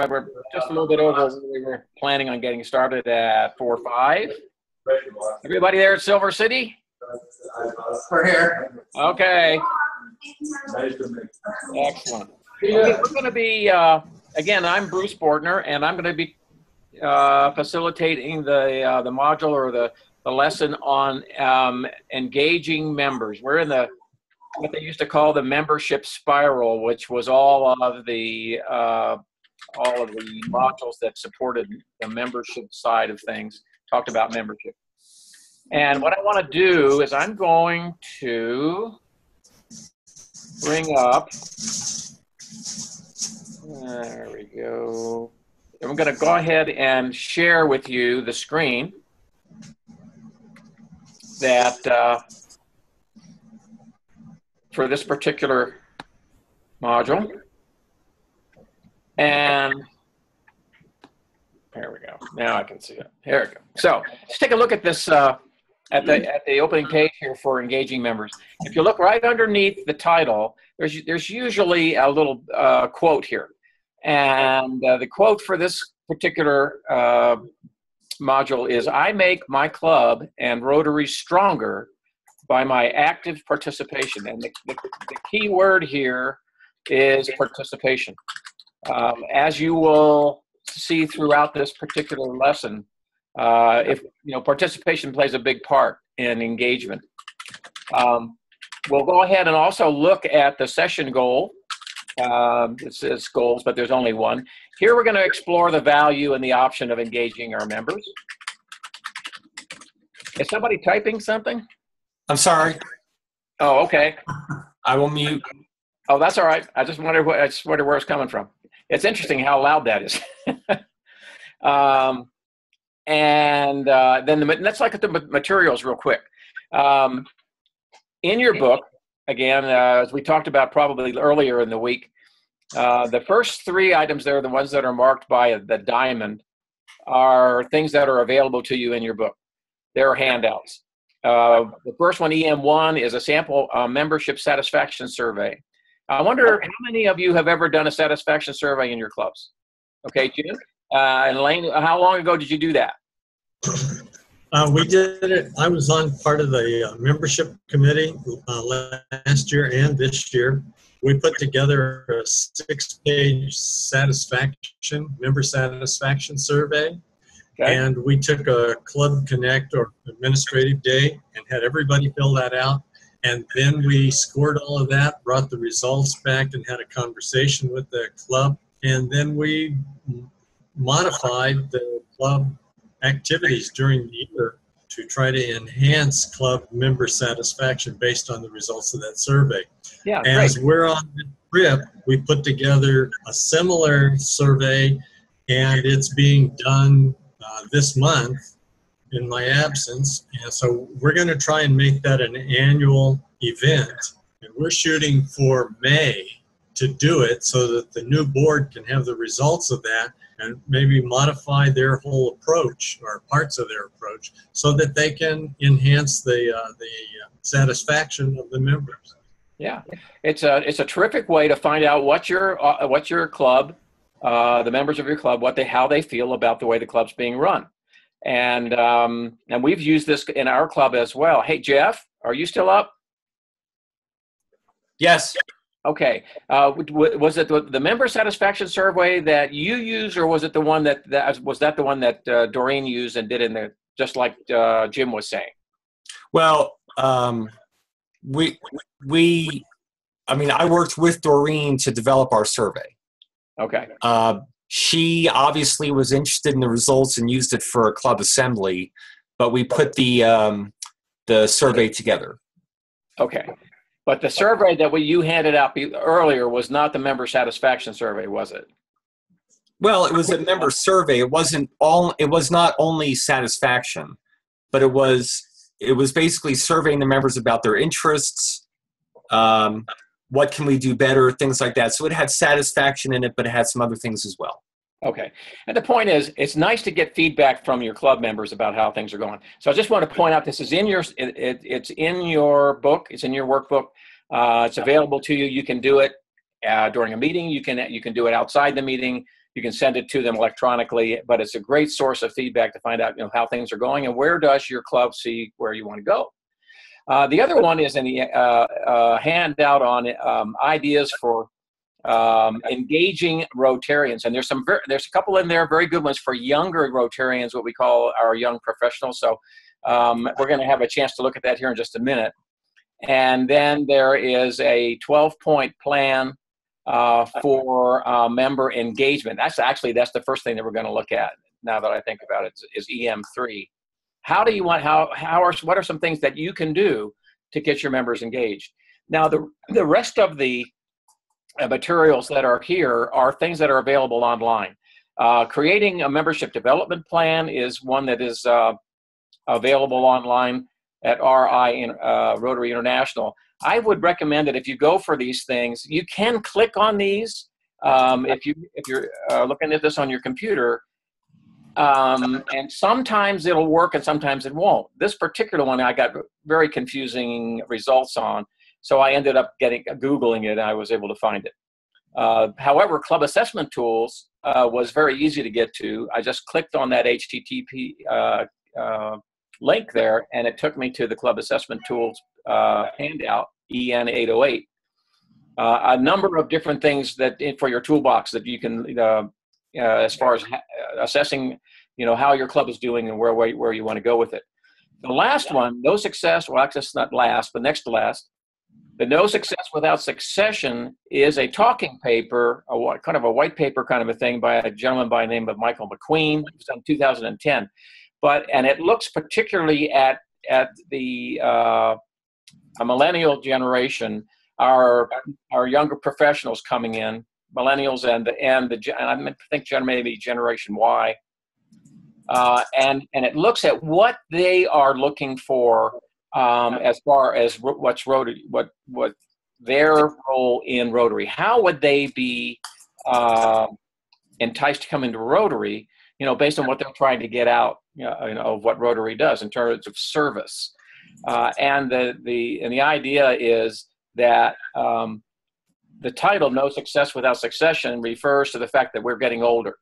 We're just a little bit over. We were planning on getting started at 4:05. Everybody there at Silver City? We're here. Okay. Excellent. We're going to be, again, I'm Bruce Bortner, and I'm going to be facilitating the module or the lesson on engaging members. We're in what they used to call the membership spiral, which was all of the modules that supported the membership side of things, talked about membership. And what I want to do is I'm going to bring up, there we go. I'm going to go ahead and share with you the screen that for this particular module. And there we go. Now I can see it. There we go. So let's take a look at this at the opening page here for engaging members. If you look right underneath the title, there's usually a little quote here. And the quote for this particular module is, "I make my club and Rotary stronger by my active participation." And the key word here is participation. As you will see throughout this particular lesson, participation plays a big part in engagement. We'll go ahead and also look at the session goal. It says goals, but there's only one. Here we're going to explore the value and the option of engaging our members. Is somebody typing something? I'm sorry. Oh, okay. I will mute. Oh, that's all right. I just wondered where it's coming from. It's interesting how loud that is. Then let's look at the materials real quick. In your book, again, as we talked about probably earlier in the week, the first three items there, the ones that are marked by the diamond, are things that are available to you in your book. They're handouts. The first one, EM1, is a sample membership satisfaction survey. I wonder how many of you have ever done a satisfaction survey in your clubs? Okay, Jim? And Elaine, how long ago did you do that? We did it. I was on part of the membership committee last year and this year. We put together a 6-page member satisfaction survey. Okay. And we took a Club Connect or administrative day and had everybody fill that out. And then we scored all of that, brought the results back, and had a conversation with the club. And then we modified the club activities during the year to try to enhance club member satisfaction based on the results of that survey. Yeah, as we're on the trip, we put together a similar survey, and it's being done this month in my absence. And so we're going to try and make that an annual event. And we're shooting for May to do it so that the new board can have the results of that and maybe modify their whole approach or parts of their approach so that they can enhance the satisfaction of the members. Yeah, it's a terrific way to find out what your club, the members of your club, how they feel about the way the club's being run. And we've used this in our club as well. Hey, Jeff, are you still up? Yes. Okay. Was it the member satisfaction survey that you used, or was it the one that Doreen used and did in there, just like Jim was saying? Well, I worked with Doreen to develop our survey. Okay. She obviously was interested in the results and used it for a club assembly, but we put the survey together. Okay. But the survey that you handed out earlier was not the member satisfaction survey, was it? Well, it was a member survey. It was not only satisfaction, but it was basically surveying the members about their interests, what can we do better, things like that. So it had satisfaction in it, but it had some other things as well. Okay. And the point is, it's nice to get feedback from your club members about how things are going. So I just want to point out, this is in your, it's in your book. It's in your workbook. It's available to you. You can do it during a meeting. You can do it outside the meeting. You can send it to them electronically, but it's a great source of feedback to find out, how things are going and where does your club see where you want to go. The other one is in the handout on ideas for engaging Rotarians, and there's a couple in there, very good ones for younger Rotarians, what we call our young professionals. So we're going to have a chance to look at that here in just a minute. And then there is a 12-point plan for member engagement. That's the first thing that we're going to look at. Now that I think about it, is EM3. What are some things that you can do to get your members engaged? Now, the rest of the materials that are here are things that are available online. Creating a membership development plan is one that is available online at Rotary International. I would recommend that if you go for these things, you can click on these. If you're looking at this on your computer, and sometimes it'll work and sometimes it won't. This particular one I got very confusing results on, so I ended up Googling it and I was able to find it. However, Club Assessment Tools was very easy to get to. I just clicked on that HTTP link there, and it took me to the Club Assessment Tools handout, EN 808. A number of different things for your toolbox that you can, as far as assessing, how your club is doing and where you want to go with it. The last one, no success, well, actually it's not last, but next to last. The No Success Without Succession is a talking paper, kind of a white paper kind of a thing by a gentleman by the name of Michael McQueen. It was in 2010. And it looks particularly at the a millennial generation, our younger professionals coming in, millennials and I think maybe Generation Y, and it looks at what they are looking for as far as what their role in Rotary. How would they be enticed to come into Rotary? Based on what they're trying to get out, of what Rotary does in terms of service. And the idea is that the title "No Success Without Succession" refers to the fact that we're getting older.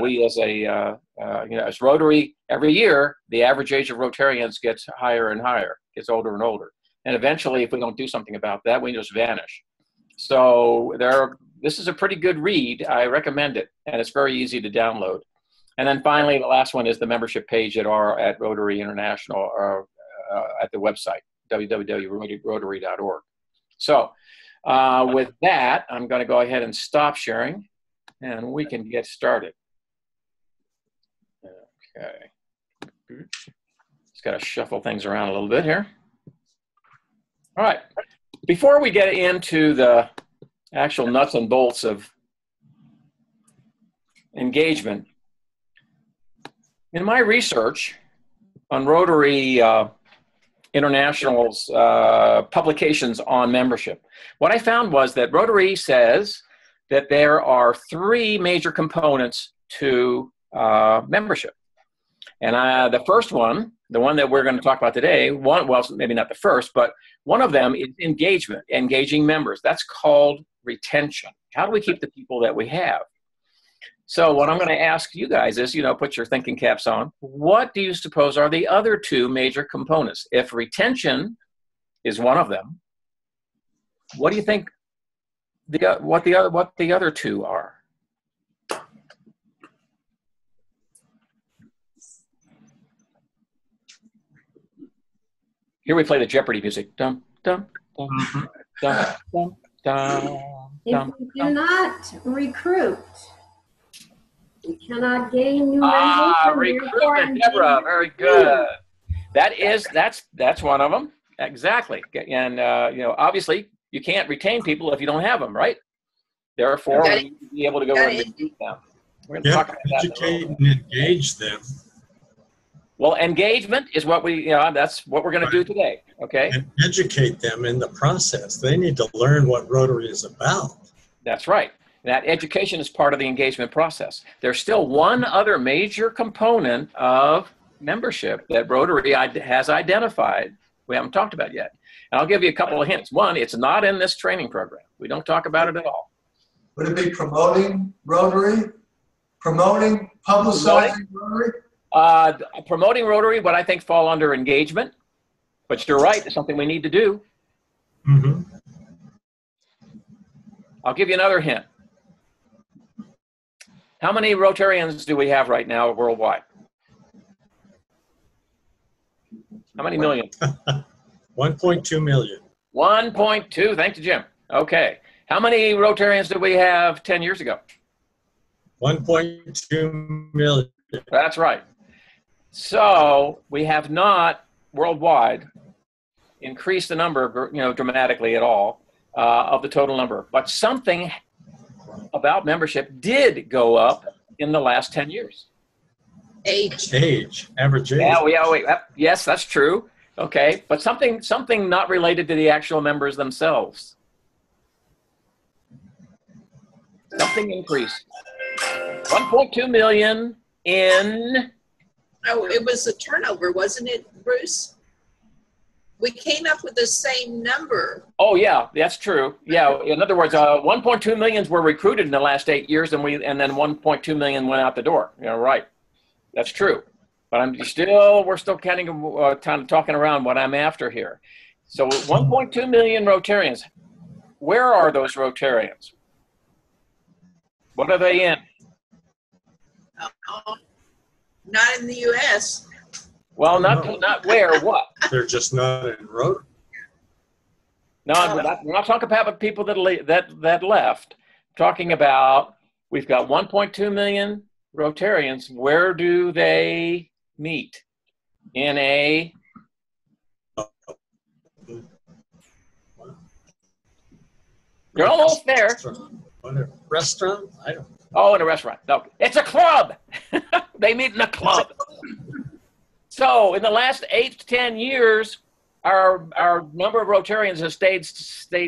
We as Rotary, every year the average age of Rotarians gets higher and higher, gets older and older, and eventually, if we don't do something about that, we just vanish. So this is a pretty good read. I recommend it, and it's very easy to download. And then finally, the last one is the membership page at Rotary International, or at the website, www.rotary.org. So with that, I'm going to go ahead and stop sharing, and we can get started. Okay. Just got to shuffle things around a little bit here. All right. Before we get into the actual nuts and bolts of engagement, in my research on Rotary International's publications on membership, what I found was that Rotary says that there are three major components to membership. And the first one, the one that we're going to talk about today, well, maybe not the first, but one of them is engagement, engaging members. That's called retention. How do we keep the people that we have? So what I'm going to ask you guys is, put your thinking caps on. What do you suppose are the other two major components? If retention is one of them, what do you think what the other two are? Here we play the Jeopardy music. Dum, dum, dum, dum, dum, dum, If we do not recruit, we cannot gain new members. Recruitment, Deborah, very good. That's one of them. Exactly. And obviously you can't retain people if you don't have them, right? Therefore, we need to be able to go and recruit them. We're going to talk about that. Educate and engage them. Well, engagement is what that's what we're going to do today, okay? And educate them in the process. They need to learn what Rotary is about. That's right. That education is part of the engagement process. There's still one other major component of membership that Rotary has identified we haven't talked about yet. And I'll give you a couple of hints. One, it's not in this training program. We don't talk about it at all. Would it be promoting Rotary? Promoting, publicizing Rotary? Promoting Rotary, what I think fall under engagement, but you're right, it's something we need to do. Mm-hmm. I'll give you another hint. How many Rotarians do we have right now worldwide? How many million? 1.2 million. 1.2, thank you, Jim. Okay. How many Rotarians did we have 10 years ago? 1.2 million. That's right. So we have not worldwide increased the number, dramatically at all of the total number. But something about membership did go up in the last 10 years. Age, average age. Yes, that's true. Okay, but something not related to the actual members themselves. Something increased. 1.2 million in... Oh, it was the turnover, wasn't it, Bruce? We came up with the same number. Oh, yeah, that's true. Yeah, in other words, 1.2 million were recruited in the last 8 years, and then 1.2 million went out the door. Yeah, right. That's true. But we're still kind of talking around what I'm after here. So 1.2 million Rotarians. Where are those Rotarians? What are they in? Not in the U.S. Well, not where, what? They're just not in Rotary. No, we're not talking about people that left. I'm talking about, we've got 1.2 million Rotarians. Where do they meet? In a... You're almost there. Restaurant? I don't know. Oh, in a restaurant. No, it's a club. They meet in a club. So in the last 8 to 10 years, our number of Rotarians has stayed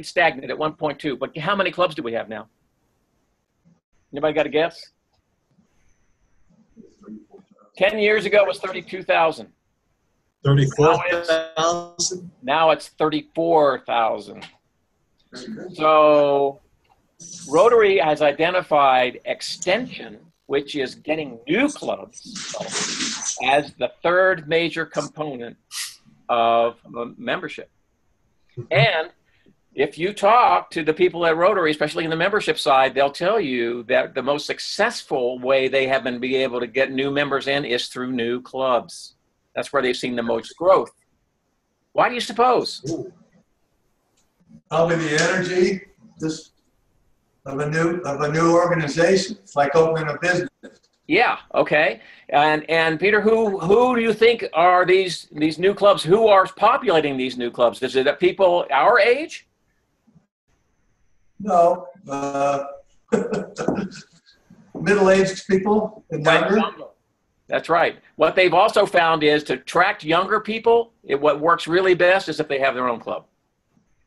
stagnant at 1.2. But how many clubs do we have now? Anybody got a guess? 10 years ago it was 32,000. 34,000? Now it's 34,000. So Rotary has identified extension, which is getting new clubs, as the third major component of membership. And if you talk to the people at Rotary, especially in the membership side, they'll tell you that the most successful way they have been able to get new members in is through new clubs. That's where they've seen the most growth. Why do you suppose? Probably the energy of a new organization. It's like opening a business. Yeah. Okay. And Peter, who do you think are these new clubs? Who are populating these new clubs? Is it people our age? No, middle-aged people and younger. That's right. What they've also found is to attract younger people, what works really best is if they have their own club,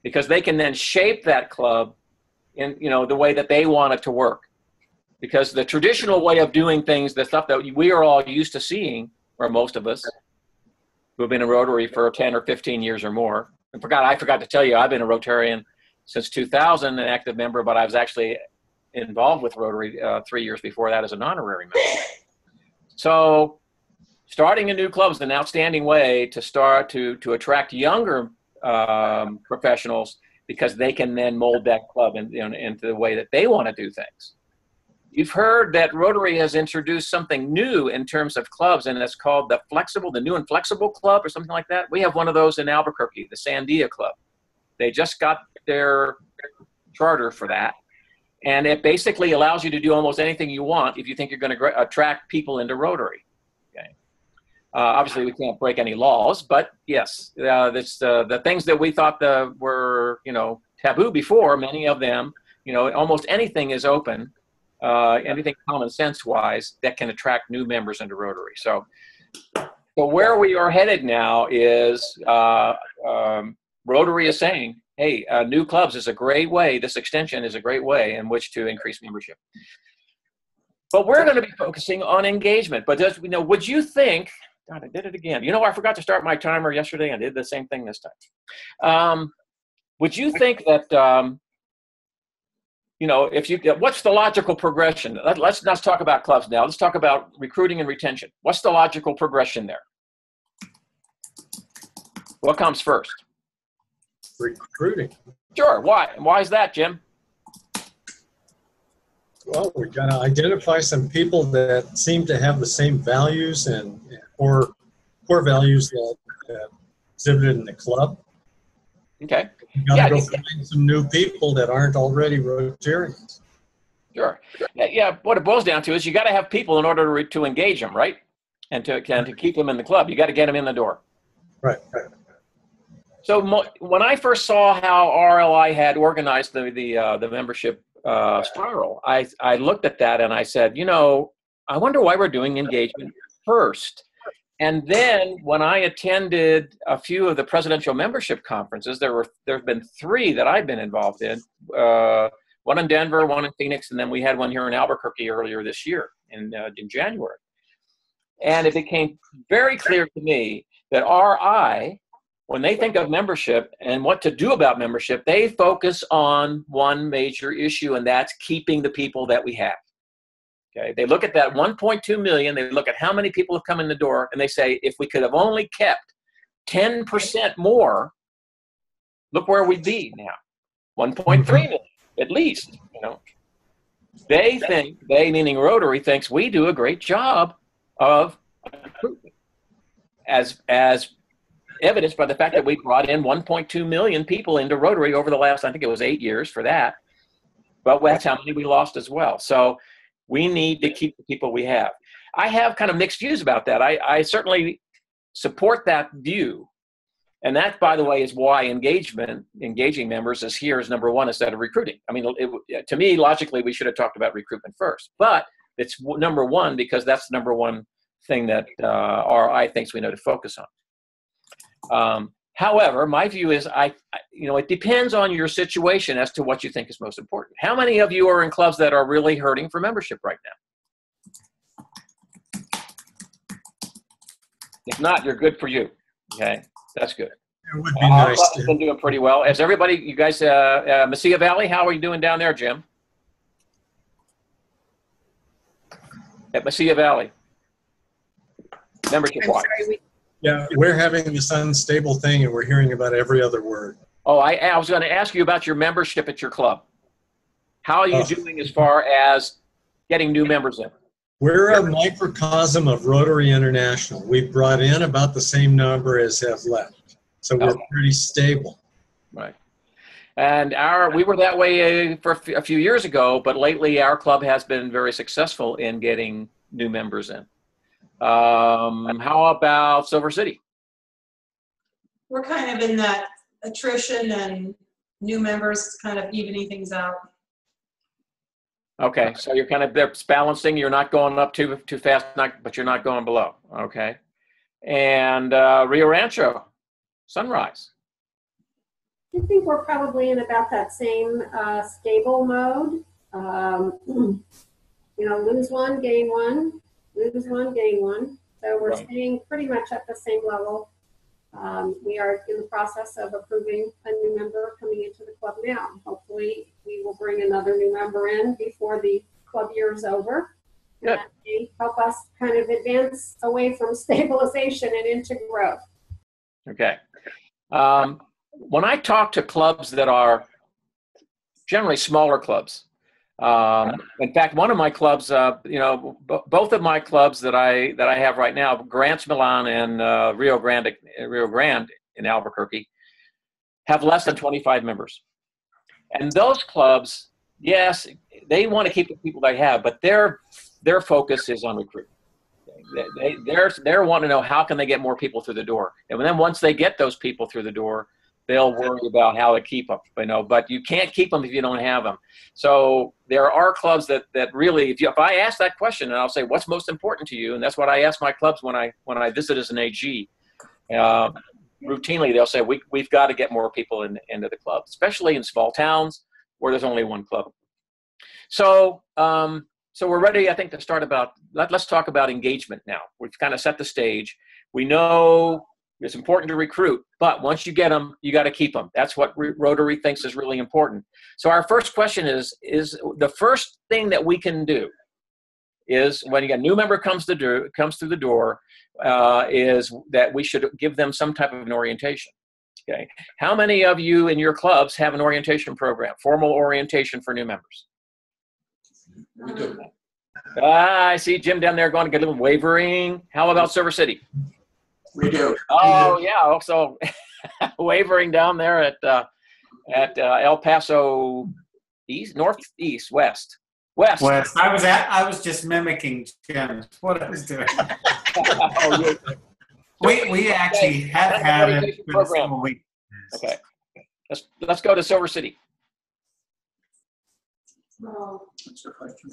because they can then shape that club in the way that they want it to work. Because the traditional way of doing things, the stuff that we are all used to seeing, or most of us who have been in Rotary for 10 or 15 years or more. I forgot to tell you, I've been a Rotarian since 2000, an active member, but I was actually involved with Rotary 3 years before that as an honorary member. So starting a new club is an outstanding way to start to attract younger professionals, because they can then mold that club into the way that they want to do things. You've heard that Rotary has introduced something new in terms of clubs, and it's called the New and Flexible Club or something like that. We have one of those in Albuquerque, the Sandia Club. They just got their charter for that. And it basically allows you to do almost anything you want if you think you're going to attract people into Rotary. Okay. Obviously, we can't break any laws, but yes, the things that we thought were taboo before, many of them, almost anything is open, anything common sense wise that can attract new members into Rotary. So where we are headed now is Rotary is saying, hey, new clubs is a great way, this extension is a great way in which to increase membership. But we're going to be focusing on engagement. But would you think, God, I did it again. I forgot to start my timer yesterday. I did the same thing this time. Would you think that you know, if you, what's the logical progression? Let's not talk about clubs now. Let's talk about recruiting and retention. What's the logical progression there? What comes first? Recruiting. Sure. Why? Why is that, Jim? Well, we got to identify some people that seem to have the same values and core values that exhibited in the club. Okay. You got to go find some new people that aren't already Rotarians. Sure. Yeah. What it boils down to is you got to have people in order to engage them, right? And to keep them in the club, you got to get them in the door. Right. So when I first saw how RLI had organized the membership spiral, I looked at that and I said, you know, I wonder why we're doing engagement first. And then when I attended a few of the presidential membership conferences, there have been 3 that I've been involved in. One in Denver, one in Phoenix, and then we had one here in Albuquerque earlier this year in January. And it became very clear to me that RI, when they think of membership and what to do about membership, they focus on one major issue, and that's keeping the people that we have. Okay, they look at that 1.2 million, they look at how many people have come in the door, and they say, if we could have only kept 10% more, look where we'd be now. 1.3 million, at least, you know. They think, they meaning Rotary, thinks we do a great job of recruitment, as evidenced by the fact that we brought in 1.2 million people into Rotary over the last, I think it was 8 years for that, but that's how many we lost as well. So we need to keep the people we have. I have kind of mixed views about that. I certainly support that view. And that, by the way, is why engaging members is here as number 1 instead of recruiting. I mean, to me, logically, we should have talked about recruitment first. But it's number 1 because that's the number 1 thing that RI thinks we know to focus on. However, my view is, it depends on your situation as to what you think is most important. How many of you are in clubs that are really hurting for membership right now? If not, you're good for you. Okay, that's good. It would be nice. Our club has been doing pretty well. As everybody, you guys, Mesilla Valley, how are you doing down there, Jim? At Mesilla Valley, membership-wise. Yeah, we're having this unstable thing, and we're hearing about every other word. Oh, I was going to ask you about your membership at your club. How are you doing as far as getting new members in? We're a microcosm of Rotary International. We've brought in about the same number as have left. So we're pretty stable. Right. And we were that way for a few years ago, but lately our club has been very successful in getting new members in. How about Silver City? We're kind of in that attrition and new members kind of evening things out. Okay, so you're kind of balancing. You're not going up too fast, but you're not going below. Okay. And Rio Rancho, Sunrise. I think we're probably in about that same stable mode. Lose one, gain one. Lose one, gain one. So we're staying pretty much at the same level. We are in the process of approving a new member coming into the club now. Hopefully, we will bring another new member in before the club year is over. Good. And that may help us kind of advance away from stabilization and into growth. Okay. When I talk to clubs that are generally smaller clubs, in fact, one of my clubs, both of my clubs that I have right now, Grants Milan and Rio Grande in Albuquerque, have less than 25 members. And those clubs, yes, they want to keep the people they have, but their focus is on recruiting. They're wanting to know how can they get more people through the door, and then once they get those people through the door, they'll worry about how to keep them, but you can't keep them if you don't have them. So there are clubs that really, if I ask that question and I'll say, what's most important to you? And that's what I ask my clubs when I visit as an AG. Routinely, they'll say, we've got to get more people into the club, especially in small towns where there's only one club. So we're ready, I think, to start let's talk about engagement now. We've kind of set the stage. We know It's important to recruit, but once you get them, you got to keep them. That's what Rotary thinks is really important. So our first question is the first thing that we can do is when a new member comes through the door, is that we should give them some type of an orientation. Okay. How many of you in your clubs have an orientation program, formal orientation for new members? We do. I see Jim down there going to get a little wavering. How about Silver City? We do. Oh yeah, also wavering down there at El Paso East, Northeast, West. I was just mimicking Jim's what I was doing. Oh, we actually have had it for this whole week. Okay, let's go to Silver City. That's the question.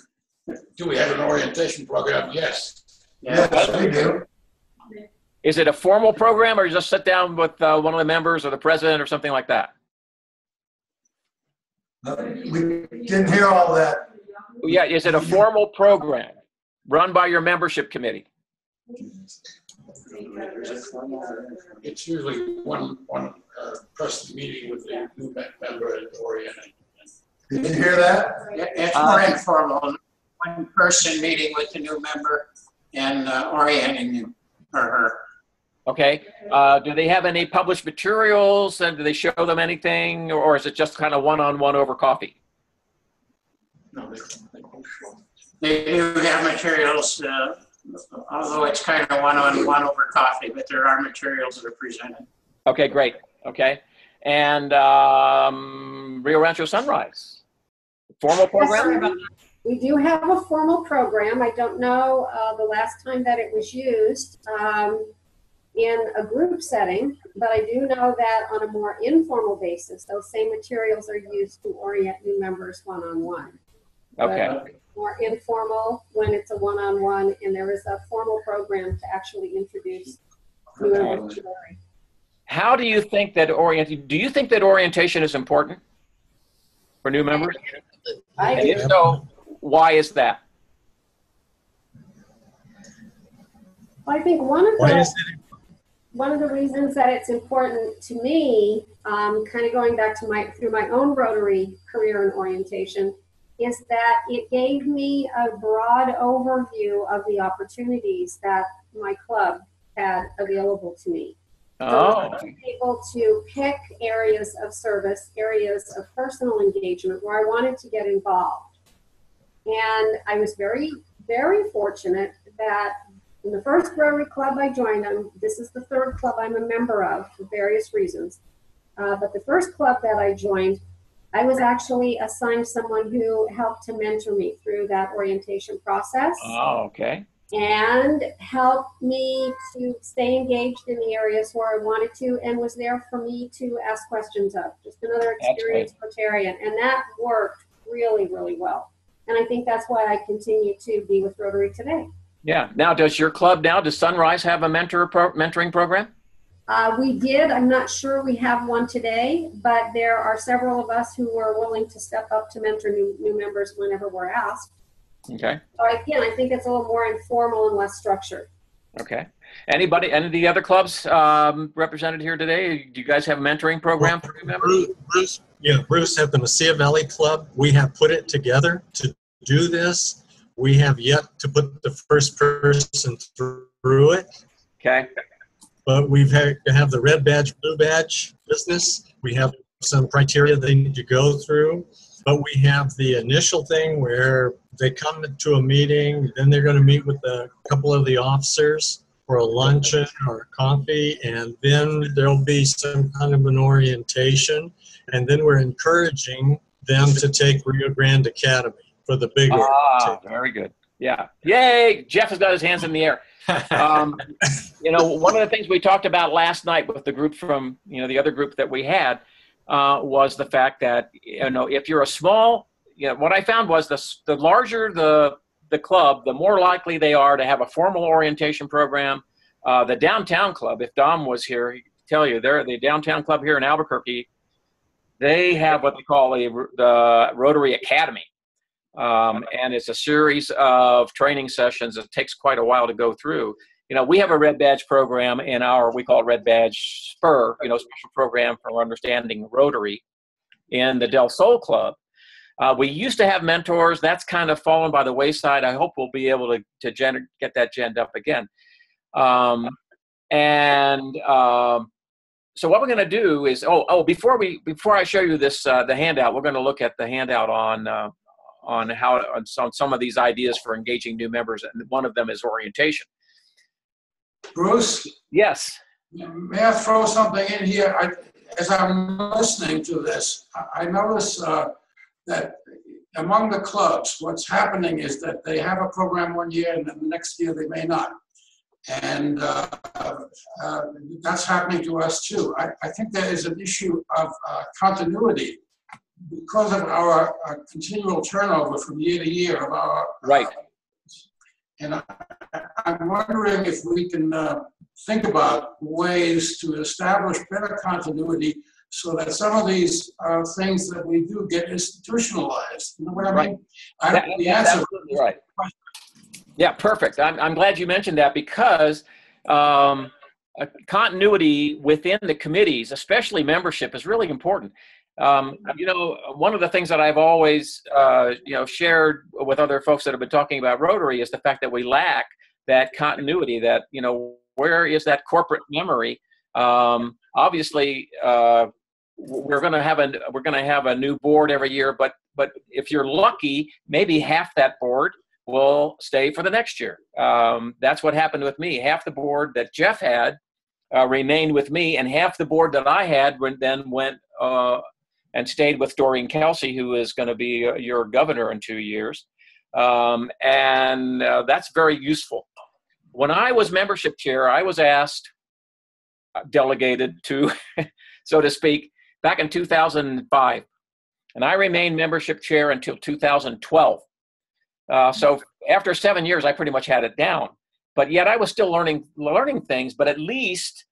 Do we have an orientation program? Yes. Yes, we do. Is it a formal program, or you just sit down with one of the members or the president or something like that? We didn't hear all that. Yeah, is it a formal program run by your membership committee? It's usually one person meeting with the new member and orienting. Did you hear that? It's more informal. One person meeting with the new member and orienting him or her. Okay. Do they have any published materials, and do they show them anything, or is it just kind of one-on-one over coffee? No, They do have materials, although it's kind of one-on-one over coffee, but there are materials that are presented. Okay, great. Okay. And Rio Rancho Sunrise, formal program? We do have a formal program. I don't know the last time that it was used in a group setting, but I do know that on a more informal basis, those same materials are used to orient new members one-on-one. Okay. But more informal when it's a one-on-one, and there is a formal program to actually introduce new members to Rotary. How do you think that orientation is important for new members? I And do. if so, why is that? I think one of the reasons that it's important to me, kind of going back to through my own Rotary career in orientation, is that it gave me a broad overview of the opportunities that my club had available to me. So I was able to pick areas of service, areas of personal engagement where I wanted to get involved. And I was very, very fortunate that in the first Rotary club I joined, this is the third club I'm a member of for various reasons. But the first club that I joined, I was actually assigned someone who helped to mentor me through that orientation process. Oh, okay. And helped me to stay engaged in the areas where I wanted to, and was there for me to ask questions of. Just another experienced Rotarian. And that worked really, really well. And I think that's why I continue to be with Rotary today. Yeah. Now, does your club does Sunrise have a mentoring program? We did. I'm not sure we have one today, but there are several of us who are willing to step up to mentor new members whenever we're asked. Okay. So again, I think it's a little more informal and less structured. Okay. Any of the other clubs represented here today? Do you guys have a mentoring program for new members? Bruce at the Mesilla Valley Club, we have put it together to do this. We have yet to put the first person through it. Okay. But we've had to have the red badge, blue badge business. We have some criteria they need to go through. But we have the initial thing where they come to a meeting, then they're going to meet with a couple of the officers for a luncheon or a coffee, and then there'll be some kind of an orientation. And then we're encouraging them to take Rio Grande Academy for the big orientation. Very good. Yeah. Yay! Jeff has got his hands in the air. One of the things we talked about last night with the group from, the other group that we had was the fact that, if you're a small, what I found was the larger the club, the more likely they are to have a formal orientation program. The downtown club, if Dom was here, he could tell you, the downtown club here in Albuquerque, they have what they call the Rotary Academy. And it's a series of training sessions. It takes quite a while to go through. You know, we have a Red Badge program in we call it Red Badge Spur, you know, special program for understanding Rotary in the Del Sol Club. We used to have mentors. That's kind of fallen by the wayside. I hope we'll be able to get that genned up again. So what we're going to do is, before I show you this, the handout, we're going to look at the handout on some of these ideas for engaging new members, and one of them is orientation. Bruce? Yes. May I throw something in here? As I'm listening to this, I notice that among the clubs, what's happening is that they have a program one year and then the next year they may not. And that's happening to us too. I think there is an issue of continuity because of our continual turnover from year to year of our right. And I'm wondering if we can think about ways to establish better continuity so that some of these things that we do get institutionalized. You know what I mean? The answer. Absolutely right. Yeah, perfect. I'm glad you mentioned that, because continuity within the committees, especially membership, is really important. You know, one of the things that I've always, shared with other folks that have been talking about Rotary is the fact that we lack that continuity, that, you know, where is that corporate memory? Obviously, we're going to have a new board every year, but if you're lucky, maybe half that board will stay for the next year. That's what happened with me. Half the board that Jeff had remained with me, and half the board that I had then went and stayed with Doreen Kelsey, who is going to be your governor in 2 years. And that's very useful. When I was membership chair, I was delegated to, so to speak, back in 2005. And I remained membership chair until 2012. So after 7 years, I pretty much had it down. But yet I was still learning things, but at least,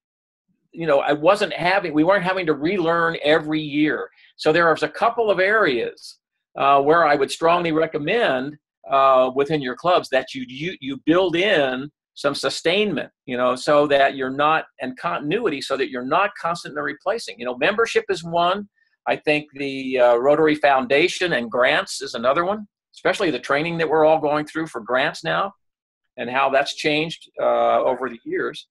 you know, we weren't having to relearn every year. So there was a couple of areas where I would strongly recommend within your clubs that you build in some sustainment, you know, so that you're not, and continuity, so that you're not constantly replacing. You know, membership is one. I think the Rotary Foundation and grants is another one, especially the training that we're all going through for grants now and how that's changed over the years.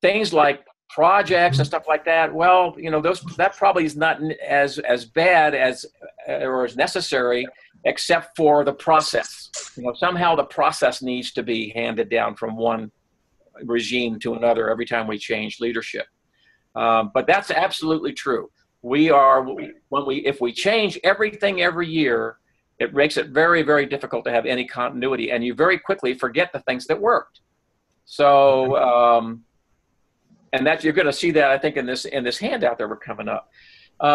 Things like projects and stuff like that, well, you know, that probably is not as bad as or as necessary, except for the process. You know, somehow the process needs to be handed down from one regime to another every time we change leadership. But that's absolutely true. If we change everything every year, it makes it very, very difficult to have any continuity, and you very quickly forget the things that worked. So, and that you're going to see that, I think, in this handout that we're coming up.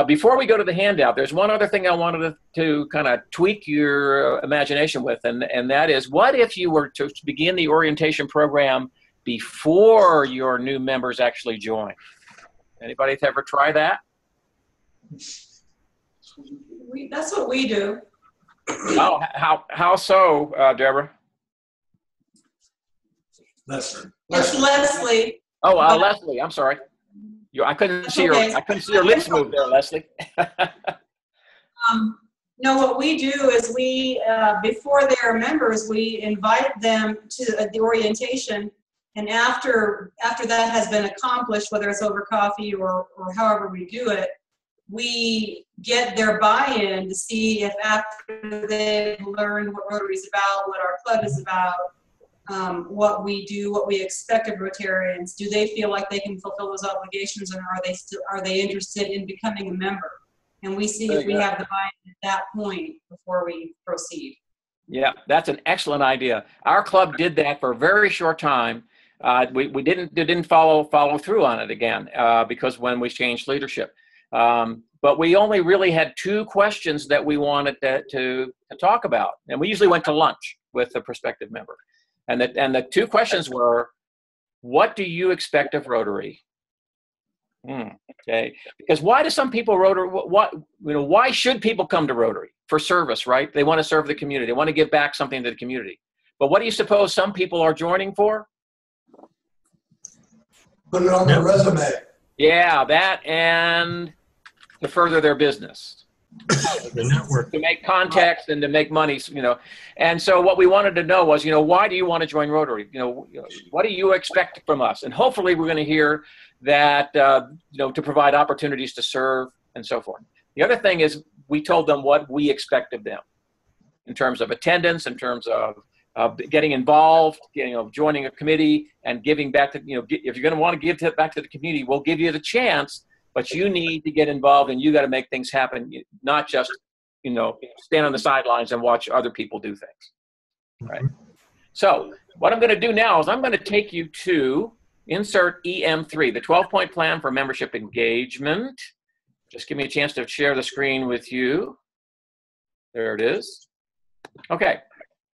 Before we go to the handout, there's one other thing I wanted to kind of tweak your imagination with, and that is, what if you were to begin the orientation program before your new members actually join? Anybody ever try that? That's what we do. Oh, how so, Deborah? Leslie. It's Leslie. Oh, Leslie, I'm sorry. I couldn't see your lips move there, Leslie. No, what we do is we, before they are members, we invite them to the orientation, and after that has been accomplished, whether it's over coffee or however we do it, we get their buy-in to see if after they've learned what Rotary is about, what our club is about, what we do, what we expect of Rotarians, do they feel like they can fulfill those obligations, and are they interested in becoming a member? And we see if we have the buy-in at that point before we proceed. Yeah, that's an excellent idea. Our club did that for a very short time. We didn't follow through on it again because when we changed leadership. But we only really had 2 questions that we wanted to talk about, and we usually went to lunch with the prospective member. And the 2 questions were, what do you expect of Rotary? Okay, because why do some people Rotary? Why should people come to Rotary? For service, right? They want to serve the community. They want to give back something to the community. But what do you suppose some people are joining for? Put it on the resume. Yeah, that and to further their business. The network. To make contacts and to make money, you know. And so what we wanted to know was, you know, why do you want to join Rotary? You know, what do you expect from us? And hopefully we're going to hear that, you know, to provide opportunities to serve and so forth. The other thing is we told them what we expect of them in terms of attendance, in terms of getting involved, you know, joining a committee and giving back to, you know, if you're going to want to give back to the community, we'll give you the chance, but you need to get involved and you got to make things happen, not just, you know, stand on the sidelines and watch other people do things. Right. So what I'm going to do now is I'm going to take you to insert EM3, the 12-point plan for membership engagement. Just give me a chance to share the screen with you. There it is. Okay.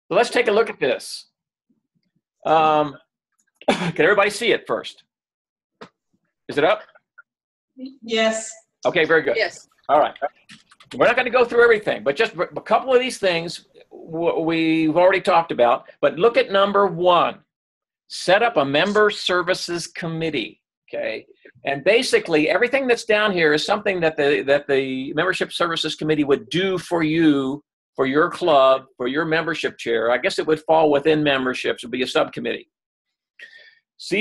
So let's take a look at this. Can everybody see it first? Is it up? Yes. Okay, very good. Yes. All right. We're not going to go through everything, but just a couple of these things we've already talked about. But look at number 1. Set up a member services committee. Okay. And basically everything that's down here is something that the membership services committee would do for you, for your club, for your membership chair. I guess it would fall within memberships. It would be a subcommittee. So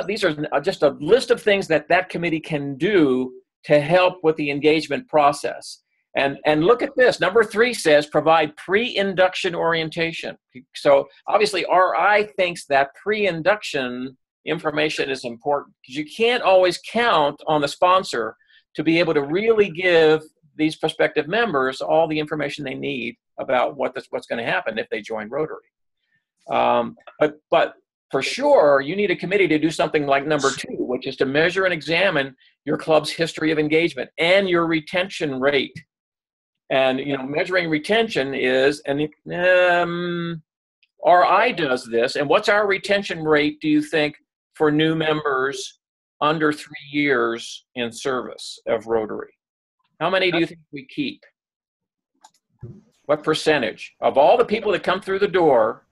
these are just a list of things that that committee can do to help with the engagement process. And look at this. Number 3 says provide pre-induction orientation. So obviously RI thinks that pre-induction information is important because you can't always count on the sponsor to be able to really give these prospective members all the information they need about what's going to happen if they join Rotary. But for sure, you need a committee to do something like number 2, which is to measure and examine your club's history of engagement and your retention rate. And, you know, measuring retention is, and RI does this. And what's our retention rate, do you think, for new members under 3 years in service of Rotary? How many do you think we keep? What percentage? Of all the people that come through the door,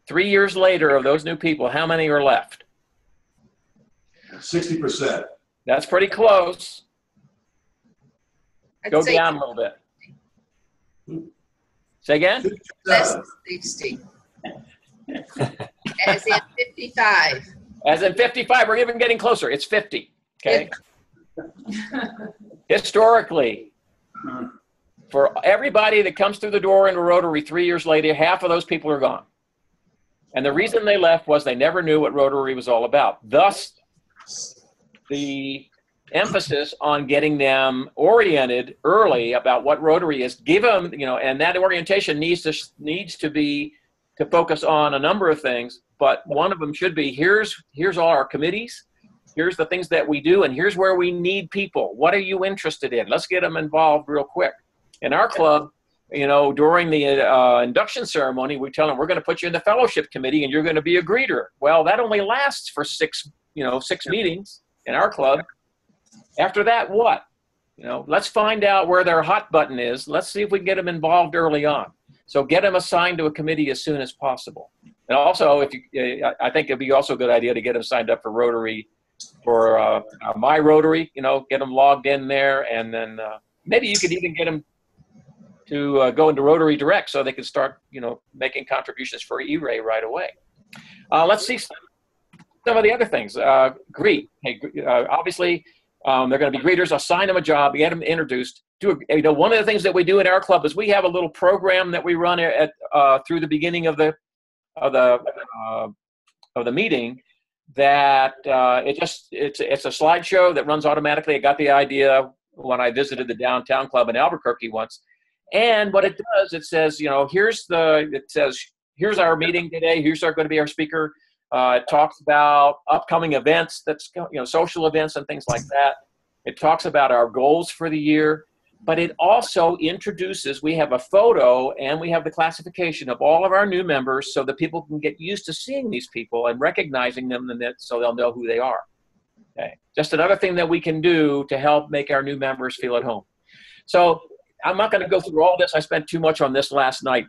3 years later of those new people, how many are left? 60%. That's pretty close. I'd Go say down a little bit. Say again? less than 60. As in 55. As in 55, we're even getting closer. It's 50, okay? Historically, for everybody that comes through the door into Rotary 3 years later, half of those people are gone. And the reason they left was they never knew what Rotary was all about. Thus, the emphasis on getting them oriented early about what Rotary is. Give them, you know, and that orientation needs to be to focus on a number of things, but one of them should be here's all our committees, here's the things that we do, and here's where we need people. What are you interested in? Let's get them involved real quick. In our club, you know, during the induction ceremony, we tell them we're going to put you in the fellowship committee and you're going to be a greeter. Well, that only lasts for 6 meetings in our club. After that, what? You know, let's find out where their hot button is. Let's see if we can get them involved early on. So get them assigned to a committee as soon as possible. And also, I think it'd be also a good idea to get them signed up for Rotary, for My Rotary. You know, get them logged in there, and then maybe you could even get them to go into Rotary Direct so they can start, you know, making contributions for E-Ray right away. Let's see some of the other things. Greet. Hey, obviously, they're going to be greeters. Assign them a job. Get them introduced. You know, one of the things that we do in our club is we have a little program that we run at through the beginning of the meeting. That it's a slideshow that runs automatically. I got the idea when I visited the downtown club in Albuquerque once. And what it does, it says, you know, here's our meeting today. Here's going to be our speaker. It talks about upcoming events, social events and things like that. It talks about our goals for the year, but it also introduces, we have a photo and we have the classification of all of our new members so that people can get used to seeing these people and recognizing them so they'll know who they are. Okay. Just another thing that we can do to help make our new members feel at home. So I'm not going to go through all this. I spent too much on this last night.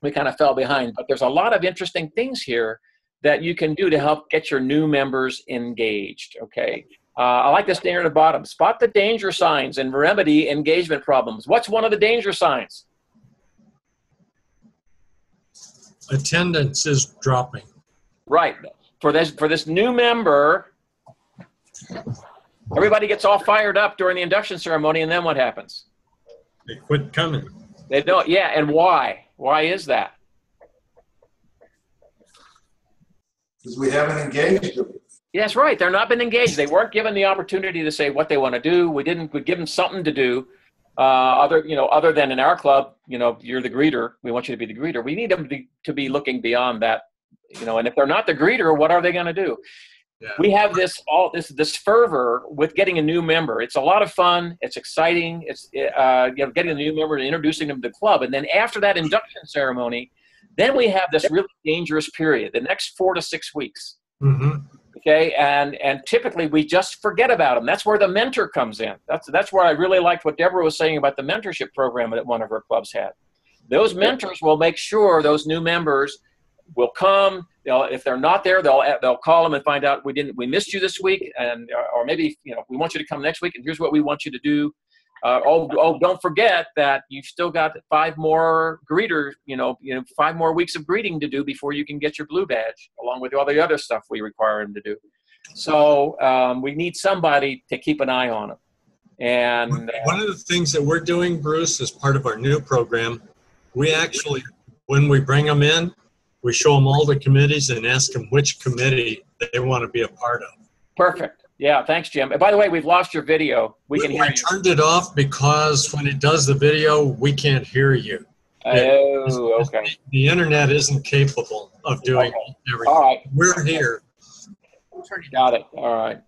we kind of fell behind. But there's a lot of interesting things here that you can do to help get your new members engaged, okay? I like this near the bottom. Spot the danger signs and remedy engagement problems. What's one of the danger signs? Attendance is dropping. Right. For this new member, everybody gets all fired up during the induction ceremony, and then what happens? They quit coming. They don't. Yeah, and why? Why is that? Because we haven't engaged them. Yes, right. They're not been engaged. They weren't given the opportunity to say what they want to do. We give them something to do. Other than in our club, you're the greeter. We want you to be the greeter. We need them to be looking beyond that, and if they're not the greeter, what are they going to do? Yeah. We have this fervor with getting a new member. It's a lot of fun. It's exciting. It's getting a new member and introducing them to the club. And then after that induction ceremony, then we have this really dangerous period, the next 4 to 6 weeks. Mm-hmm. Okay, and typically we just forget about them. That's where the mentor comes in. That's where I really liked what Deborah was saying about the mentorship program that one of her clubs had. Those mentors will make sure those new members will come. If they're not there, they'll call them and find out we missed you this week, and or maybe we want you to come next week, and here's what we want you to do. Don't forget that you've still got 5 more greeters, 5 more weeks of greeting to do before you can get your blue badge, along with all the other stuff we require them to do. So we need somebody to keep an eye on them. And one of the things that we're doing, Bruce, as part of our new program, we actually, when we bring them in, we show them all the committees and ask them which committee they want to be a part of. Perfect. Yeah, thanks, Jim. And by the way, we've lost your video. We can hear you. I turned it off because when it does the video, we can't hear you. Oh, okay. The internet isn't capable of doing everything. All right. We're here. Got it. All right.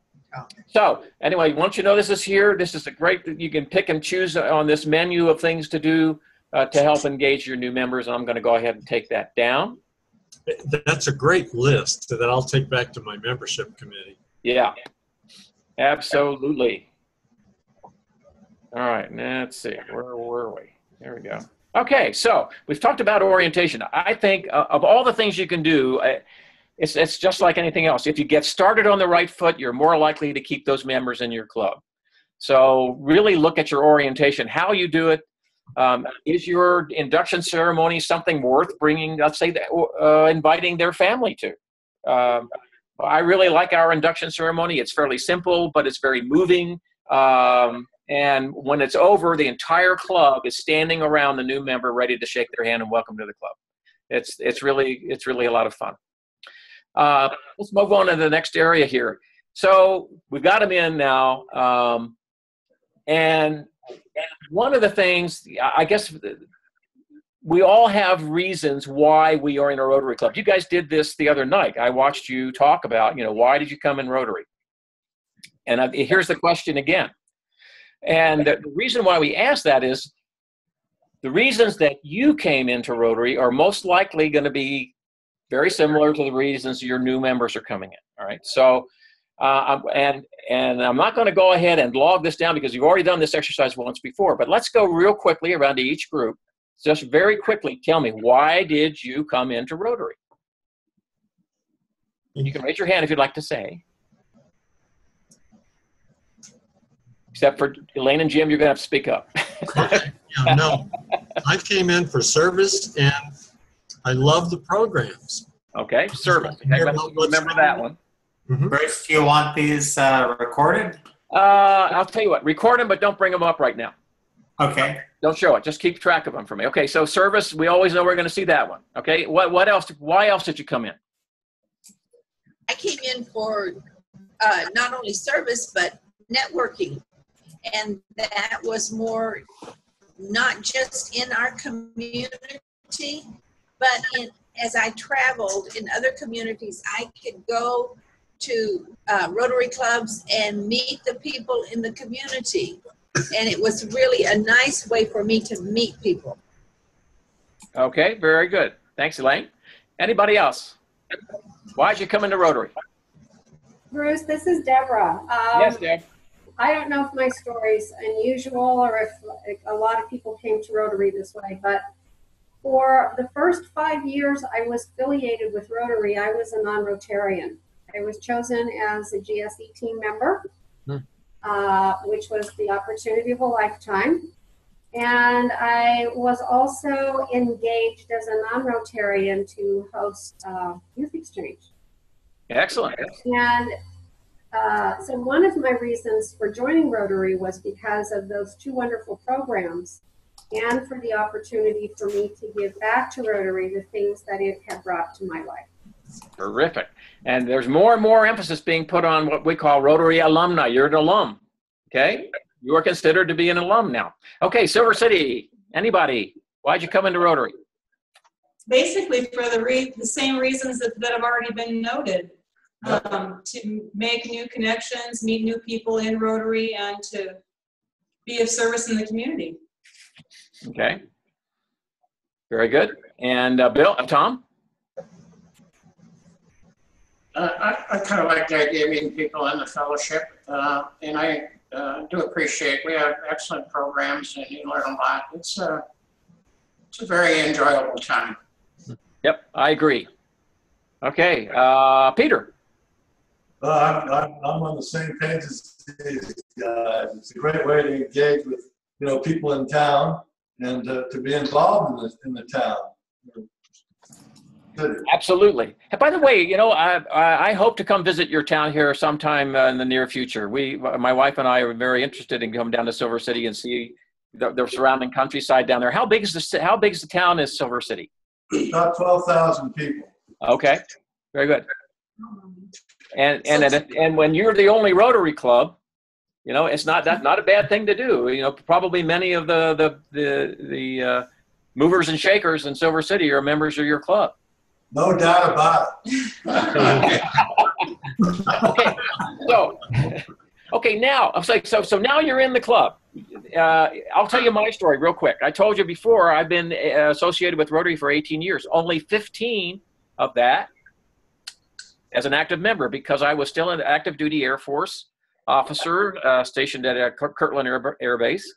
So anyway, once you know this is here, this is a great, you can pick and choose on this menu of things to do to help engage your new members. I'm going to go ahead and take that down. That's a great list that I'll take back to my membership committee. Yeah. Absolutely. All right, let's see. Where were we? There we go. Okay, so we've talked about orientation. I think of all the things you can do, it's just like anything else. If you get started on the right foot, you're more likely to keep those members in your club. So really look at your orientation, how you do it. Is your induction ceremony something worth bringing, let's say, inviting their family to? I really like our induction ceremony. It's fairly simple, but it's very moving. And when it's over, the entire club is standing around the new member, ready to shake their hand and welcome to the club. It's really a lot of fun. Let's move on to the next area here. So we've got them in now, and one of the things, I guess, we all have reasons why we are in a Rotary Club. You guys did this the other night. I watched you talk about, why did you come in Rotary? And here's the question again. And the reason why we ask that is the reasons that you came into Rotary are most likely going to be very similar to the reasons your new members are coming in. All right. So, and I'm not going to go ahead and log this down because you've already done this exercise once before, but let's go real quickly around to each group. Just very quickly, tell me, why did you come into Rotary? You can raise your hand if you'd like to say. Except for Elaine and Jim, you're going to have to speak up. Yeah, no, I came in for service, and I love the programs. Okay, service. Okay, remember that one. Mm-hmm. Bruce, do you want these recorded? I'll tell you what, record them, but don't bring them up right now. Okay. Don't show it. Just keep track of them for me. Okay, so service, we always know we're going to see that one. Okay, what else? Why else did you come in? I came in for not only service, but networking. And that was more not just in our community, but as I traveled in other communities, I could go to Rotary clubs and meet the people in the community. And it was really a nice way for me to meet people. Okay, very good. Thanks, Elaine. Anybody else? Why did you come into Rotary? Bruce, this is Deborah. Yes, Deb. I don't know if my story's unusual or if a lot of people came to Rotary this way, but For the first 5 years I was affiliated with Rotary, I was a non-Rotarian. I was chosen as a GSE team member, which was the opportunity of a lifetime. And I was also engaged as a non-Rotarian to host youth exchange. Excellent. And so one of my reasons for joining Rotary was because of those two wonderful programs and for the opportunity for me to give back to Rotary the things that it had brought to my life. Terrific. And there's more and more emphasis being put on what we call Rotary alumni. You're an alum, okay? You are considered to be an alum now. Okay, Silver City, anybody? Why'd you come into Rotary? Basically for the same reasons that have already been noted. To make new connections, meet new people in Rotary, and to be of service in the community. Okay. Very good. And Tom? I kind of like the idea of meeting people in the fellowship, and I do appreciate, we have excellent programs and you learn a lot. It's a very enjoyable time. Yep, I agree. Okay, Peter. I'm on the same page as these guys. It's a great way to engage with, people in town and to be involved in the town. Absolutely. And by the way, I hope to come visit your town here sometime in the near future. My wife and I are very interested in coming down to Silver City and see the surrounding countryside down there. How big is the town is Silver City? About 12,000 people. Okay, very good. And when you're the only Rotary club, it's not a bad thing to do. Probably many of the movers and shakers in Silver City are members of your club. No doubt about it. Okay. Now I'm like, so now you're in the club. I'll tell you my story real quick. I told you before I've been associated with Rotary for 18 years. Only 15 of that as an active member, because I was still an active duty Air Force officer stationed at Kirtland Air Base,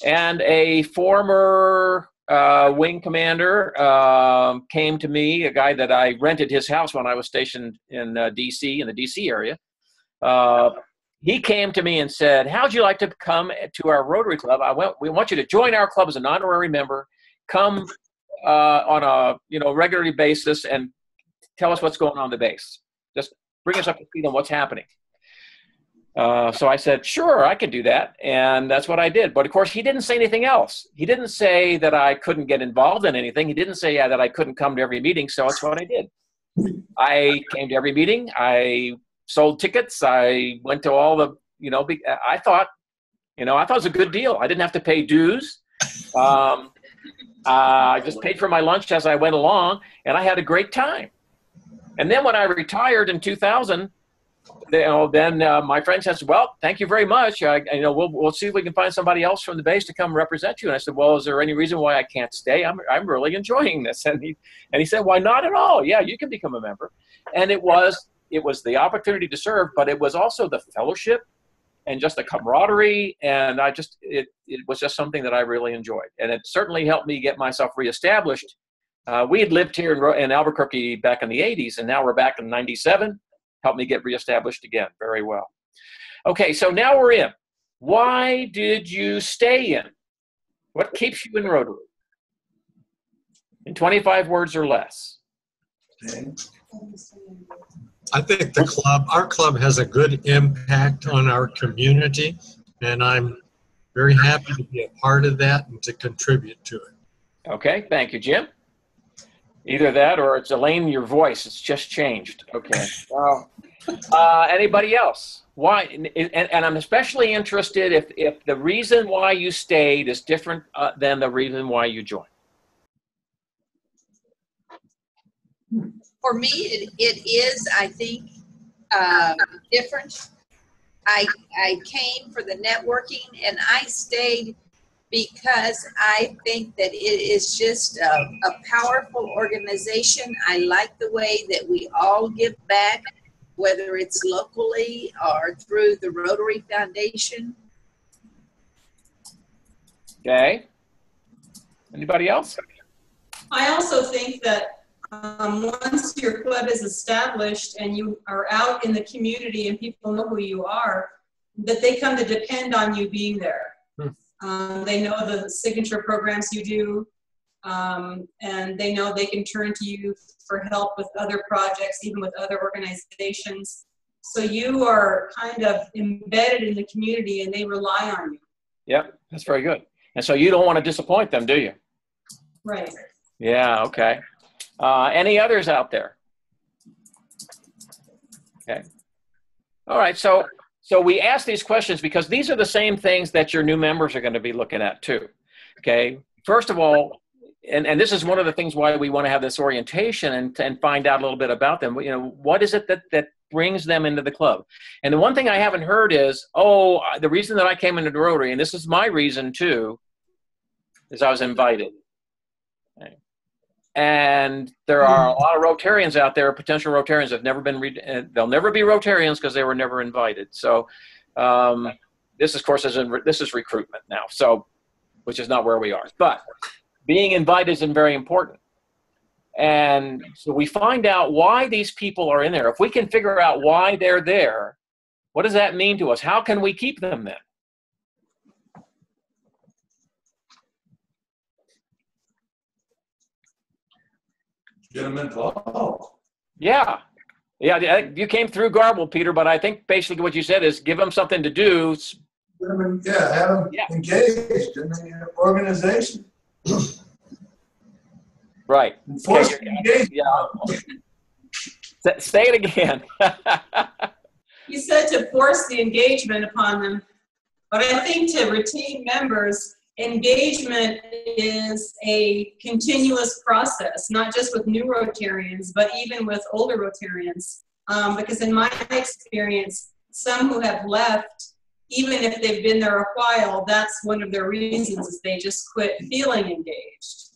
and a former wing commander came to me, a guy that I rented his house when I was stationed in DC, in the DC area. He came to me and said, how'd you like to come to our Rotary Club? We want you to join our club as an honorary member, come on a regular basis and tell us what's going on the base. Just bring us up to speed on what's happening. So I said, sure, I can do that. And that's what I did. But of course, he didn't say anything else. He didn't say that I couldn't get involved in anything. He didn't say that I couldn't come to every meeting. So that's what I did. I came to every meeting. I sold tickets. I went to all the, I thought it was a good deal. I didn't have to pay dues. I just paid for my lunch as I went along, and I had a great time. And then when I retired in 2000, then my friend says, well, thank you very much. We'll see if we can find somebody else from the base to come represent you. And I said, well, is there any reason why I can't stay? I'm really enjoying this. And he said, why not at all? Yeah, you can become a member. And it was the opportunity to serve, but it was also the fellowship and just the camaraderie. And it was just something that I really enjoyed. And it certainly helped me get myself reestablished. We had lived here in Albuquerque back in the 80s, and now we're back in 97. Helped me get reestablished again. Very well. Okay, so now we're in. Why did you stay in? What keeps you in Rotary? In 25 words or less. I think our club has a good impact on our community, and I'm very happy to be a part of that and to contribute to it. Okay, thank you, Jim. Either that or it's Elaine, your voice. It's just changed. Okay. Anybody else? Why? And I'm especially interested if the reason why you stayed is different than the reason why you joined. For me, it is, I think, different. I came for the networking, and I stayed because I think that it is just a powerful organization. I like the way that we all give back, whether it's locally or through the Rotary Foundation. Okay. Anybody else? I also think that once your club is established and you are out in the community and people know who you are, that they come to depend on you being there. They know the signature programs you do, and they know they can turn to you for help with other projects, even with other organizations. So you are kind of embedded in the community and they rely on you. Yep, that's very good. And so you don't want to disappoint them, do you? Right. Yeah, okay. Any others out there? Okay. All right, so we ask these questions because these are the same things that your new members are going to be looking at too. Okay. First of all, and this is one of the things why we want to have this orientation and find out a little bit about them. You know, what is it that brings them into the club? And the one thing I haven't heard is, oh, the reason that I came into Rotary, and this is my reason too, is I was invited. Okay. And there are a lot of Rotarians out there, potential Rotarians that have never been, they'll never be Rotarians because they were never invited. So this, of course, this is recruitment now, so, which is not where we are. But being invited is very important. And so we find out why these people are in there. If we can figure out why they're there, what does that mean to us? How can we keep them then? Get them involved. Yeah. Yeah, you came through garbled, Peter, but I think basically what you said is give them something to do. Have them engaged in the organization. Right. Enforce engagement. Yeah. Say it again. You said to force the engagement upon them, but I think to retain members, engagement is a continuous process, not just with new Rotarians, but even with older Rotarians. Because in my experience, some who have left, even if they've been there a while, that's one of their reasons is they just quit feeling engaged.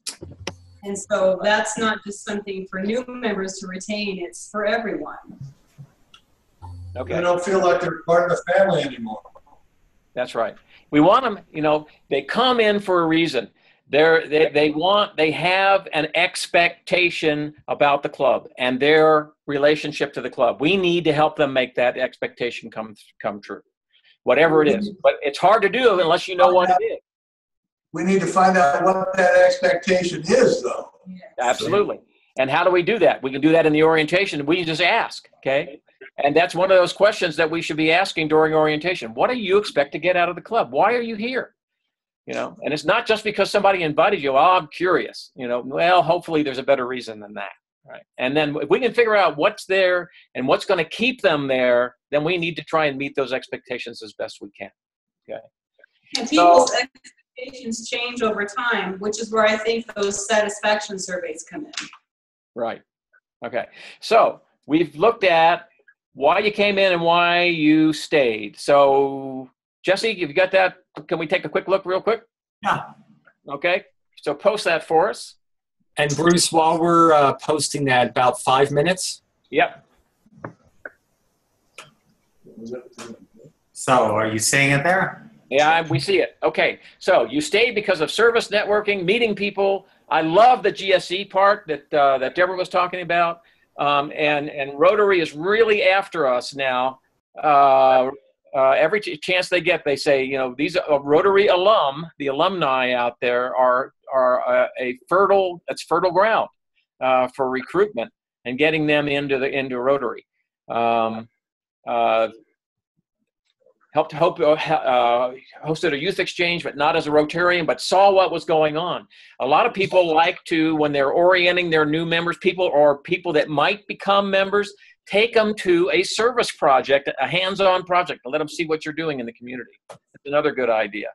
And so that's not just something for new members to retain, it's for everyone. Okay. They don't feel like they're part of the family anymore. That's right. We want them, you know, they come in for a reason. They have an expectation about the club and their relationship to the club. We need to help them make that expectation come true, whatever it is. But it's hard to do unless you know what it is. We need to find out what that expectation is, though. Absolutely. And how do we do that? We can do that in the orientation. We just ask, okay? And that's one of those questions that we should be asking during orientation. What do you expect to get out of the club? Why are you here? You know, and it's not just because somebody invited you. Oh, I'm curious. You know, well, hopefully there's a better reason than that, right? And then if we can figure out what's there and what's going to keep them there, then we need to try and meet those expectations as best we can. Okay. And people's expectations change over time, which is where I think those satisfaction surveys come in. Right. Okay. So we've looked at why you came in and why you stayed. So Jesse, you've got that. Can we take a quick look real quick? Yeah. Okay. So post that for us. And Bruce, while we're posting that, about 5 minutes. Yep. So are you seeing it there? Yeah, we see it. Okay. So you stayed because of service networking, meeting people. I love the GSE part that Deborah was talking about. And Rotary is really after us now. Every chance they get, they say, you know, these Rotary the alumni out there are fertile ground for recruitment and getting them into Rotary. Hosted a youth exchange, but not as a Rotarian, but saw what was going on. A lot of people like to, when they're orienting their new members, people that might become members, take them to a service project, a hands-on project, to let them see what you're doing in the community. That's another good idea.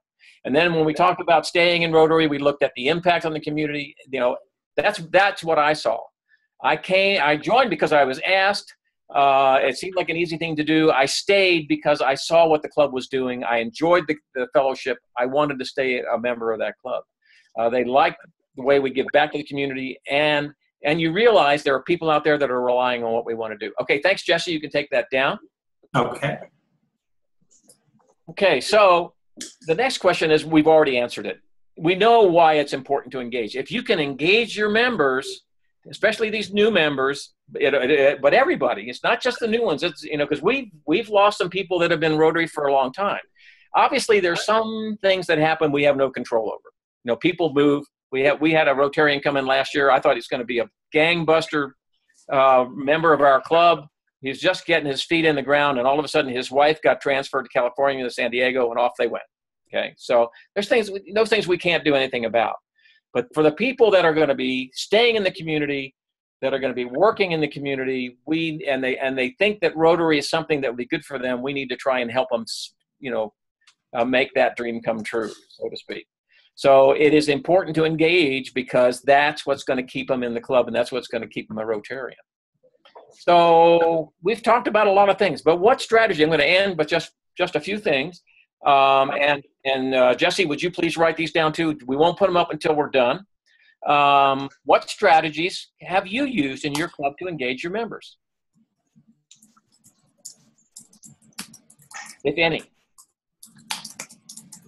And then when we talked about staying in Rotary, we looked at the impact on the community. You know, that's what I saw. I joined because I was asked. It seemed like an easy thing to do. I stayed because I saw what the club was doing. I enjoyed the fellowship. I wanted to stay a member of that club. They liked the way we give back to the community, and you realize there are people out there that are relying on what we want to do. Okay, thanks, Jesse. You can take that down. Okay. Okay, so the next question is, we've already answered it. we know why it's important to engage. If you can engage your members, especially these new members, but everybody, it's not just the new ones. It's, you know, because we've lost some people that have been Rotary for a long time. Obviously, there's some things that happen we have no control over. You know, people move. We had a Rotarian come in last year. I thought he's going to be a gangbuster member of our club. He was just getting his feet in the ground, and all of a sudden his wife got transferred to California, to San Diego, and off they went. Okay, so there's those things we can't do anything about. But for the people that are going to be staying in the community, that are going to be working in the community, and they think that Rotary is something that would be good for them, we need to try and help them, you know, make that dream come true, so to speak. So it is important to engage, because that's what's going to keep them in the club, and that's what's going to keep them a Rotarian. So we've talked about a lot of things, but what strategy? I'm going to end with just a few things. Jesse, would you please write these down too? We won't put them up until we're done. What strategies have you used in your club to engage your members, if any?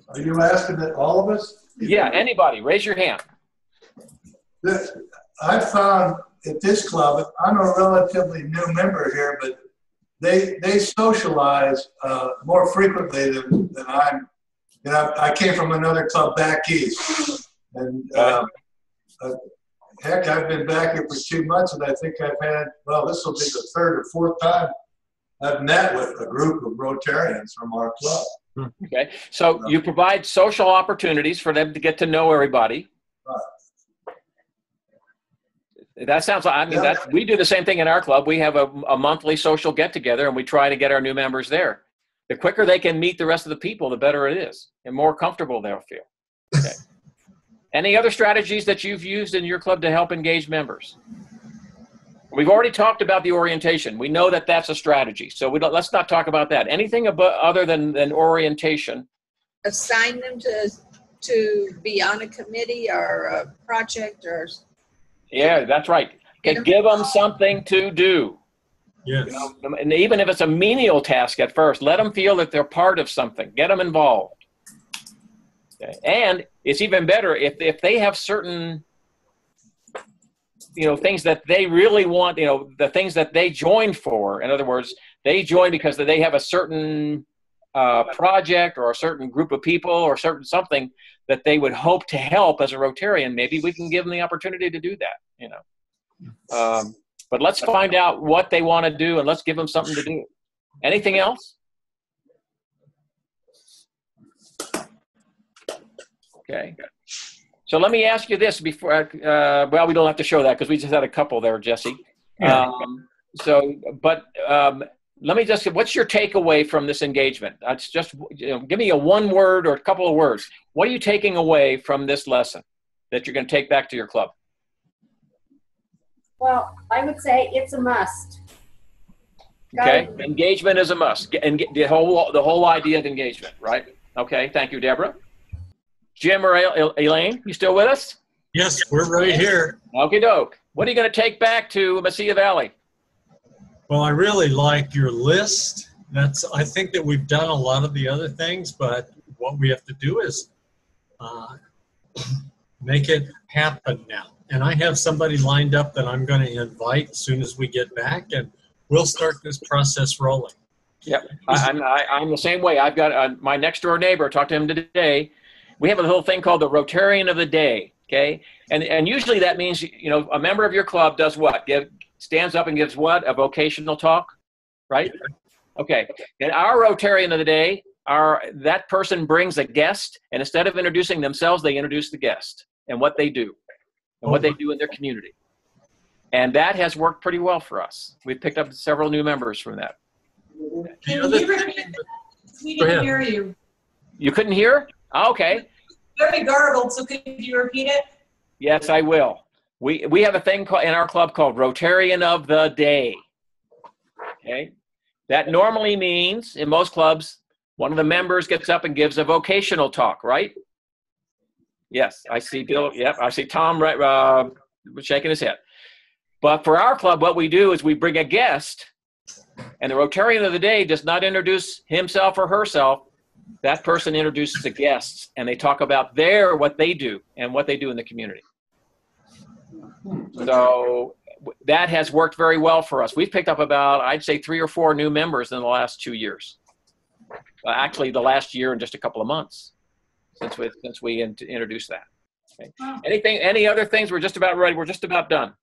Are you asking that all of us? Yeah, anybody, raise your hand. I found at this club, I'm a relatively new member here, but they socialize more frequently than I'm. You know, I came from another club back east, and heck, I've been back here for 2 months, and I think I've had, well, this will be the third or fourth time I've met with a group of Rotarians from our club. Okay, so you provide social opportunities for them to get to know everybody. Right. That sounds like, I mean, we do the same thing in our club. We have a monthly social get-together, and we try to get our new members there. The quicker they can meet the rest of the people, the better it is, and more comfortable they'll feel. Okay. Any other strategies that you've used in your club to help engage members? We've already talked about the orientation. We know that that's a strategy, so let's not talk about that. Anything other than orientation? Assign them to be on a committee or a project or. Yeah, that's right. Okay, give them something to do. Yes. You know, and even if it's a menial task at first, let them feel that they're part of something. Get them involved. Okay. And it's even better if they have certain, you know, things that they really want, you know, the things that they joined for. In other words, they join because they have a certain project or a certain group of people or certain something that they would hope to help as a Rotarian. Maybe we can give them the opportunity to do that, you know. But let's find out what they want to do, and let's give them something to do. Anything else? Okay. So let me ask you this before, well, we don't have to show that because we just had a couple there, Jesse. Yeah. Let me just, what's your takeaway from this engagement? It's just, you know, give me a one word or a couple of words. What are you taking away from this lesson that you're going to take back to your club? Well, I would say it's a must. Okay, engagement is a must. And the whole idea of engagement, right? Okay, thank you, Deborah. Jim or Elaine, you still with us? Yes, we're right here. Okie doke. What are you going to take back to Mesilla Valley? Well, I really like your list. I think that we've done a lot of the other things, but what we have to do is make it happen now. And I have somebody lined up that I'm going to invite as soon as we get back, and we'll start this process rolling. Yep, I'm the same way. I've got my next door neighbor, talked to him today. We have a little thing called the Rotarian of the Day, okay? And usually that means, you know, a member of your club does what? Stands up and gives what? A vocational talk, right? Okay, and our Rotarian of the Day, that person brings a guest, and instead of introducing themselves, they introduce the guest and what they do and what they do in their community. And that has worked pretty well for us. We've picked up several new members from that. Can you repeat that? We didn't hear you. You couldn't hear? Okay. Very garbled, so could you repeat it? Yes, I will. We have a thing in our club called Rotarian of the Day. Okay? That normally means, in most clubs, one of the members gets up and gives a vocational talk, right? Yes, I see Bill. Yep, I see Tom shaking his head. But for our club, what we do is we bring a guest, and the Rotarian of the Day does not introduce himself or herself. that person introduces the guests, and they talk about what they do and what they do in the community. So that has worked very well for us. We've picked up about, I'd say, 3 or 4 new members in the last 2 years. Actually, the last year and just a couple of months since we introduced that. Okay. Any other things? We're just about ready. We're just about done.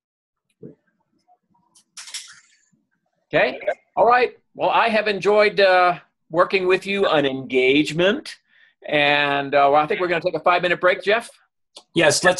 Okay. All right. Well, I have enjoyed working with you on engagement, and I think we're going to take a 5-minute break, Jeff. Yes, let's